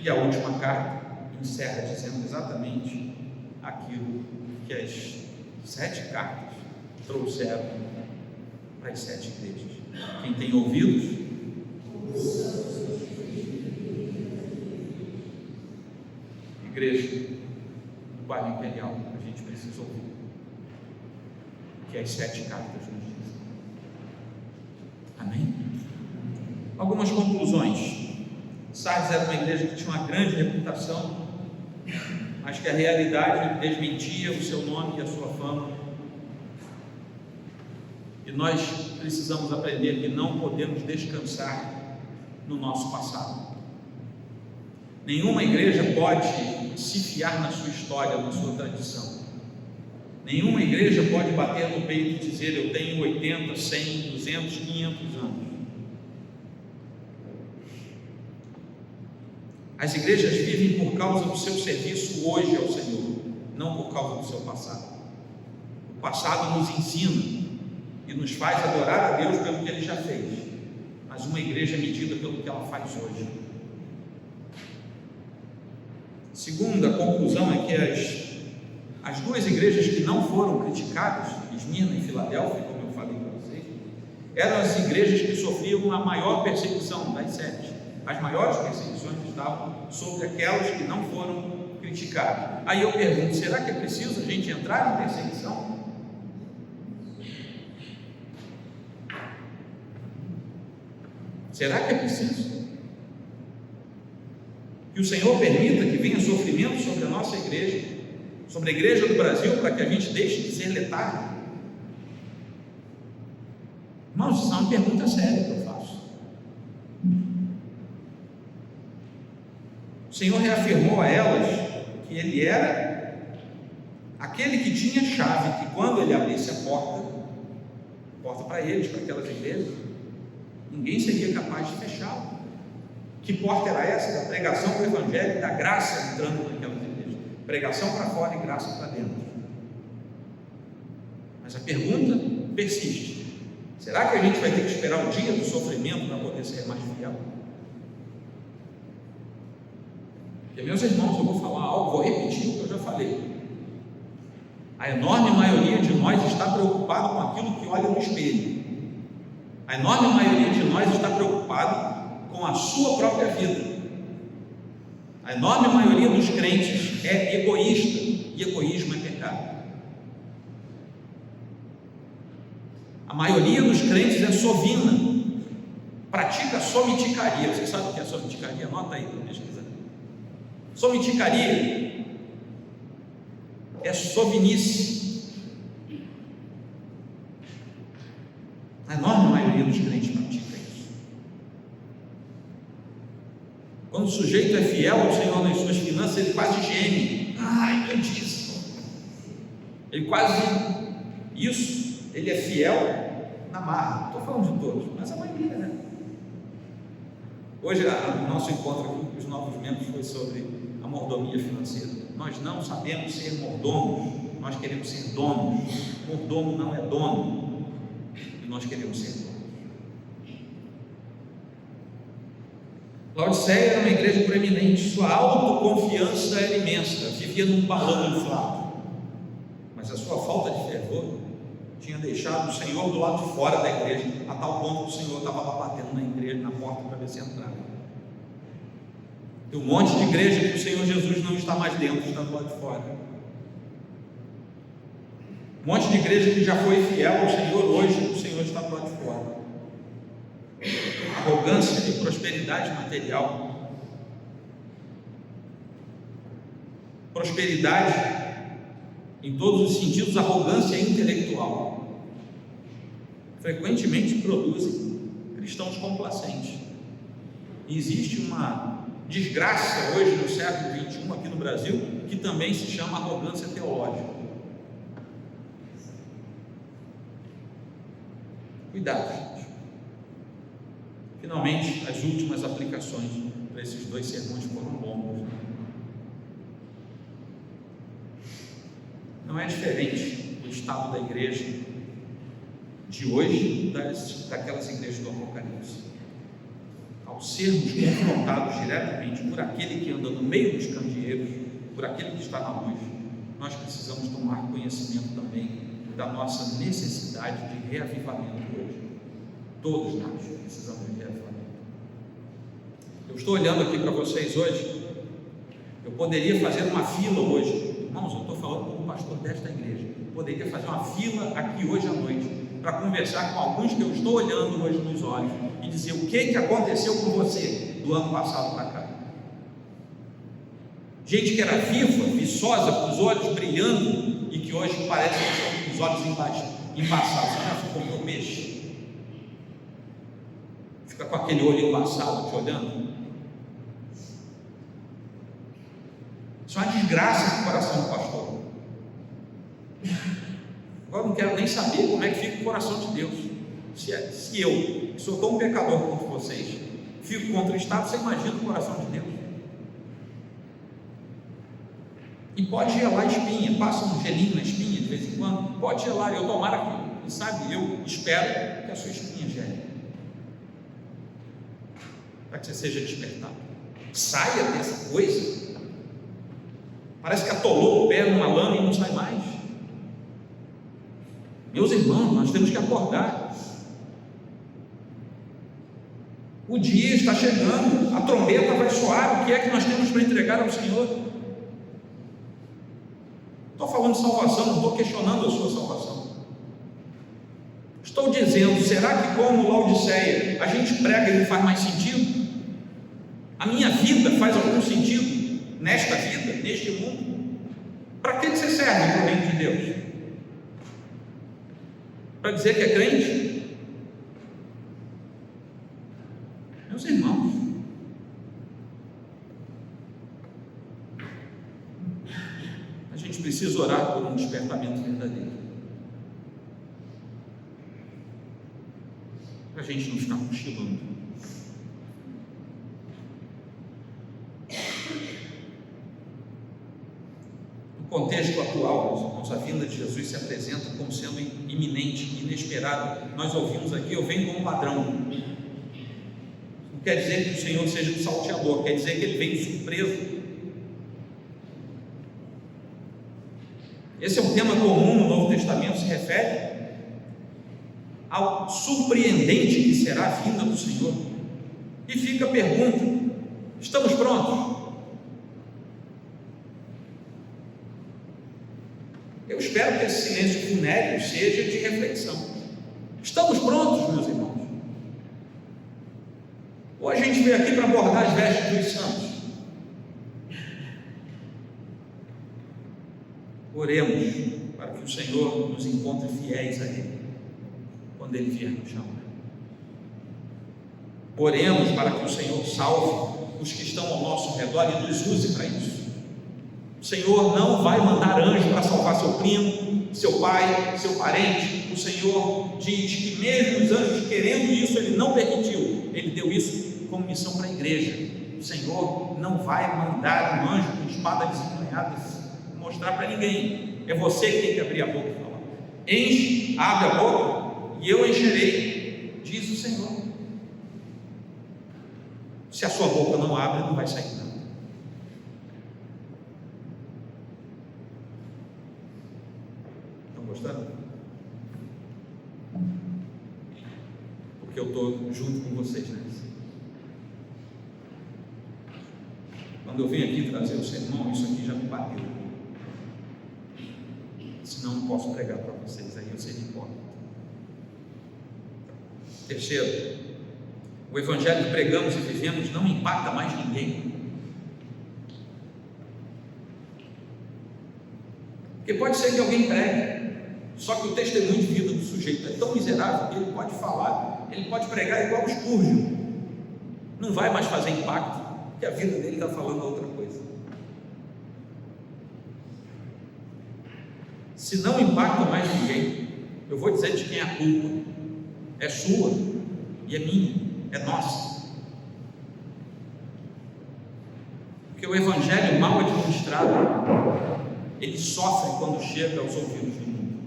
E a última carta encerra dizendo exatamente aquilo que as 7 cartas trouxeram para as 7 igrejas. Quem tem ouvidos, igreja do bairro Imperial, a gente precisa ouvir que as 7 cartas nos dizem. Amém? Algumas conclusões. Sardes era uma igreja que tinha uma grande reputação, mas que a realidade desmentia o seu nome e a sua fama. E nós precisamos aprender que não podemos descansar no nosso passado. Nenhuma igreja pode se fiar na sua história, na sua tradição. Nenhuma igreja pode bater no peito e dizer: eu tenho 80, 100, 200, 500 anos. As igrejas vivem por causa do seu serviço hoje ao Senhor, não por causa do seu passado. O passado nos ensina e nos faz adorar a Deus pelo que Ele já fez, mas uma igreja é medida pelo que ela faz hoje. Segunda conclusão é que as duas igrejas que não foram criticadas, Esmirna e Filadélfia, como eu falei para vocês, eram as igrejas que sofriam a maior perseguição das 7. As maiores perseguições estavam sobre aquelas que não foram criticadas. Aí eu pergunto: será que é preciso a gente entrar em perseguição? Será que é preciso que o Senhor permita que venha sofrimento sobre a nossa igreja, sobre a igreja do Brasil, para que a gente deixe de ser letárgico? Irmãos, isso é uma pergunta séria que eu faço. O Senhor reafirmou a elas que Ele era aquele que tinha chave, que quando Ele abrisse a porta para eles, para aquelas igrejas, ninguém seria capaz de fechá-la. Que porta era essa? Da pregação do Evangelho, da graça entrando naquelas igrejas. Pregação para fora e graça para dentro. Mas a pergunta persiste: será que a gente vai ter que esperar o dia do sofrimento para poder ser mais fiel? Porque, meus irmãos, eu vou falar algo, vou repetir o que eu já falei. A enorme maioria de nós está preocupado com aquilo que olha no espelho. A enorme maioria de nós está preocupado com a sua própria vida. A enorme maioria dos crentes é egoísta, e egoísmo é pecado. A maioria dos crentes é sovina, pratica somiticaria. Você sabe o que é somiticaria? Anota aí para pesquisar. Somiticaria é sovinice. A enorme maioria dos crentes pratica isso. Quando o sujeito é fiel ao Senhor nas suas finanças, ele quase geme. Ai, meu Deus! Ele quase isso. Ele é fiel na marra. Estou falando de todos, mas a maioria, né? Hoje, o nosso encontro aqui com os novos membros foi sobre a mordomia financeira. Nós não sabemos ser mordomos, nós queremos ser donos. Mordomo não é dono, e nós queremos ser donos. Laodiceia era uma igreja proeminente, sua autoconfiança era imensa, vivia num balão inflado, mas a sua falta de fervor tinha deixado o Senhor do lado de fora da igreja, a tal ponto que o Senhor estava lá batendo na igreja, na porta, para ver se entrava. Tem um monte de igreja que o Senhor Jesus não está mais dentro, está do lado de fora. Um monte de igreja que já foi fiel ao Senhor, hoje o Senhor está do lado de fora. Arrogância e prosperidade material. Prosperidade em todos os sentidos, arrogância intelectual. Frequentemente produzem cristãos complacentes. E existe uma desgraça hoje no século XXI aqui no Brasil, que também se chama arrogância teológica. Cuidado, gente. Finalmente, as últimas aplicações para esses dois sermões foram longos. Não é diferente o estado da igreja de hoje daquelas igrejas do Apocalipse. Ao sermos confrontados diretamente por aquele que anda no meio dos candeeiros, por aquele que está na luz, nós precisamos tomar conhecimento também da nossa necessidade de reavivamento hoje. Todos nós precisamos de reavivamento. Eu estou olhando aqui para vocês hoje. Eu poderia fazer uma fila hoje. Irmãos, eu estou falando como pastor desta igreja. Eu poderia fazer uma fila aqui hoje à noite para conversar com alguns que eu estou olhando hoje nos olhos e dizer o que aconteceu com você do ano passado para cá. Gente que era viva, viçosa, com os olhos brilhando, e que hoje parece que estão com os olhos embaçados. Você já comprou peixe? Fica com aquele olho embaçado te olhando. Isso é uma desgraça no coração do pastor. Agora eu não quero nem saber como é que fica o coração de Deus. Se eu, que sou tão pecador quanto vocês, fico contristado, você imagina o coração de Deus. E pode gelar a espinha, passa um gelinho na espinha de vez em quando, pode gelar, eu tomara que, sabe, eu espero que a sua espinha gele, para que você seja despertado. Saia dessa coisa, parece que atolou o pé numa lama e não sai mais. Meus irmãos, nós temos que acordar. O dia está chegando, a trombeta vai soar. O que é que nós temos para entregar ao Senhor? Estou falando de salvação, não estou questionando a sua salvação. Estou dizendo, será que como Laodiceia a gente prega e não faz mais sentido? A minha vida faz algum sentido nesta vida, neste mundo? Para que você serve para o reino de Deus? Para dizer que é crente? Meus irmãos, a gente precisa orar por um despertamento verdadeiro, para a gente não ficar cochilando. No contexto atual, meus irmãos, a vinda de Jesus se apresenta como sendo iminente, inesperada. Nós ouvimos aqui: eu venho como ladrão. Não quer dizer que o Senhor seja um salteador, quer dizer que Ele vem de surpresa. Esse é um tema comum no Novo Testamento, se refere ao surpreendente que será a vinda do Senhor. E fica a pergunta: estamos prontos? Eu espero que esse silêncio funéreo seja de reflexão. Estamos prontos, meus irmãos? Ou a gente veio aqui para bordar as vestes dos santos? Oremos para que o Senhor nos encontre fiéis a Ele quando Ele vier nos chamar. Oremos para que o Senhor salve os que estão ao nosso redor e nos use para isso. O Senhor não vai mandar anjo para salvar seu primo, seu pai, seu parente. O Senhor diz que mesmo os anjos querendo isso, Ele não permitiu. Ele deu isso como missão para a igreja. O Senhor não vai mandar um anjo com espada desembanhada mostrar para ninguém. É você que tem que abrir a boca e falar. Enche, abre a boca e eu encherei, diz o Senhor. Se a sua boca não abre, não vai sair nada. Estão gostando? Porque eu estou junto com vocês nessa. Quando eu venho aqui trazer o sermão, isso aqui já me bateu. Senão não posso pregar para vocês, aí eu seria hipócrita. Terceiro, o evangelho que pregamos e vivemos não impacta mais ninguém. Porque pode ser que alguém pregue, só que o testemunho de vida do sujeito é tão miserável que ele pode falar, ele pode pregar igual o Spurgeon, não vai mais fazer impacto, porque a vida dele está falando outra coisa. Se não impacta mais ninguém, eu vou dizer de quem é a culpa. É sua e é minha, é nossa. Porque o evangelho mal administrado, ele sofre quando chega aos ouvidos do mundo.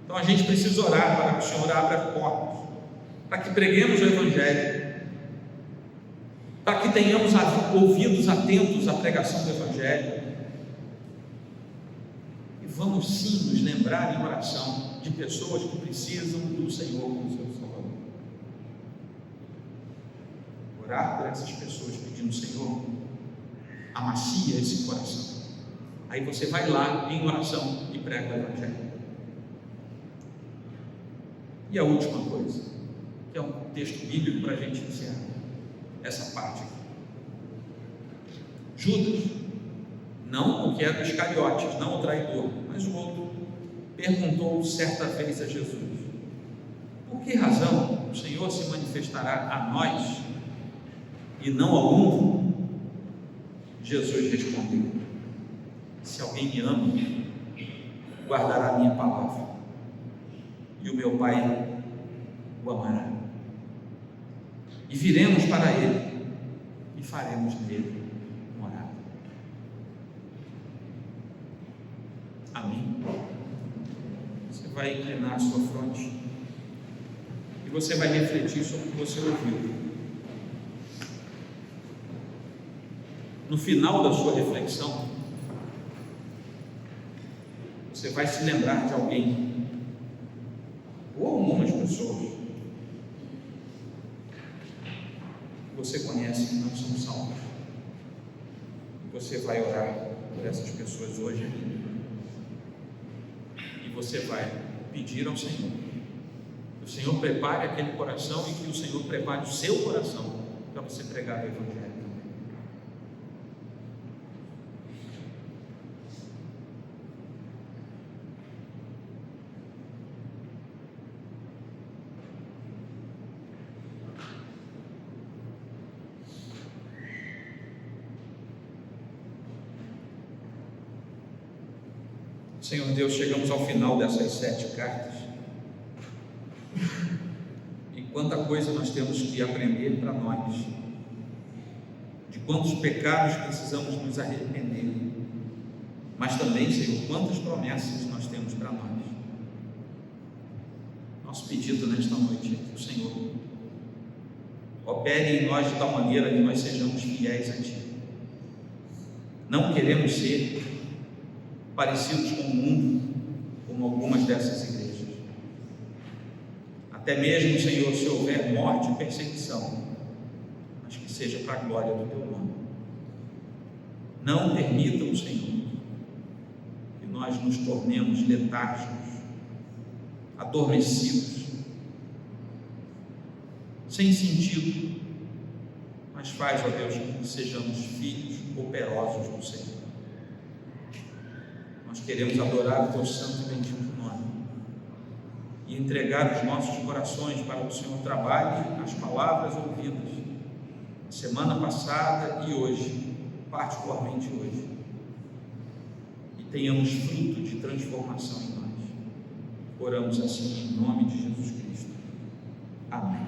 Então a gente precisa orar para que o Senhor abra as portas, para que preguemos o evangelho, para que tenhamos ouvidos atentos à pregação do evangelho. Vamos sim nos lembrar em oração de pessoas que precisam do Senhor como seu Salvador. Orar por essas pessoas pedindo: Senhor, amacia esse coração. Aí você vai lá em oração e prega o evangelho. E a última coisa, que é um texto bíblico para a gente encerrar essa parte aqui. Judas, não o que era o Iscariotes, não o traidor, mas o outro, perguntou certa vez a Jesus: por que razão o Senhor se manifestará a nós e não ao mundo? Jesus respondeu: se alguém me ama, guardará a minha palavra, e o meu Pai o amará, e viremos para ele e faremos nele morada. Amém? Você vai inclinar a sua fronte e você vai refletir sobre o que você ouviu. No final da sua reflexão, você vai se lembrar de alguém ou algumas pessoas que você conhece que não são salvas. Você vai orar por essas pessoas hoje e você vai pedir ao Senhor que o Senhor prepare aquele coração e que o Senhor prepare o seu coração para você pregar o Evangelho. Senhor Deus, chegamos ao final dessas 7 cartas e quanta coisa nós temos que aprender para nós, de quantos pecados precisamos nos arrepender, mas também, Senhor, quantas promessas nós temos para nós. Nosso pedido nesta noite é que o Senhor opere em nós de tal maneira que nós sejamos fiéis a Ti. Não queremos ser parecidos com o mundo, como algumas dessas igrejas. Até mesmo, Senhor, se houver morte e perseguição, mas que seja para a glória do Teu nome. Não permita, Senhor, que nós nos tornemos letárgicos, adormecidos, sem sentido, mas faz, ó Deus, que sejamos filhos operosos do Senhor. Nós queremos adorar o Teu santo e bendito nome e entregar os nossos corações para que o Senhor trabalhe as palavras ouvidas semana passada e hoje, particularmente hoje, e tenhamos fruto de transformação em nós. Oramos assim em nome de Jesus Cristo. Amém.